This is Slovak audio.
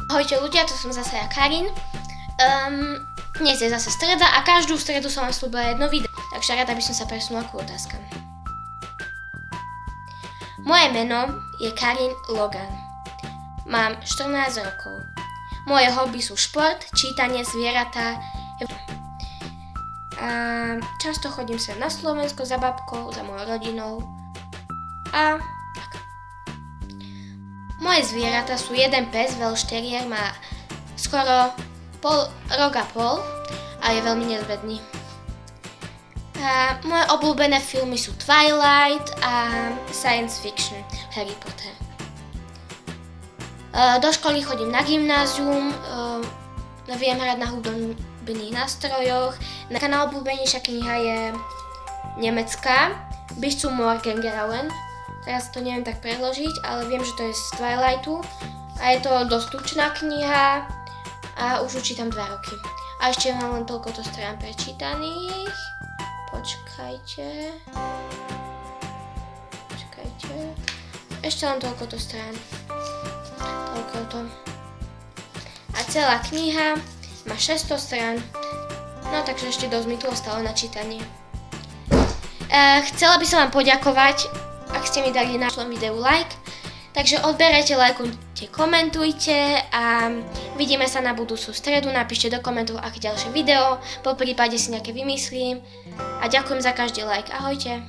Ahojte ľudia, to som zase ja, Karin. Dnes je zase streda a každú stredu som vám slúbila jedno video, takže rada by som sa presunula k otázkam. Moje meno je Karin Logan. Mám 14 rokov. Moje hobby sú šport, čítanie, zvieratá. A často chodím sem na Slovensko za babkou, za mojou rodinou. A tak. Moje zvieratá sú jeden pes, Welsh Terrier, má skoro rok a pol a je veľmi nezbedný. A moje obľúbené filmy sú Twilight a science fiction, Harry Potter. Do školy chodím na gymnázium, viem hrať na hudobných nástrojoch. Taká najobľúbenejšia kniha je nemecká, Bis zum Morgengrauen. Teraz to neviem tak preložiť, ale viem, že to je z Twilightu a je to dosť tučná kniha a už ju čítam 2 roky. A ešte mám len toľkoto strán prečítaných. Počkajte. Ešte len toľkoto strán. Toľkoto. A celá kniha má 600 strán. No takže ešte dosť mi tu ostalo na čítanie. Chcela by som vám poďakovať, ak ste mi dali na našom videu like. Takže odberajte, lajkujte, komentujte a vidíme sa na budúcu stredu. Napíšte do komentov, aké ďalšie video, po prípade si nejaké vymyslím. A ďakujem za každý like. Ahojte.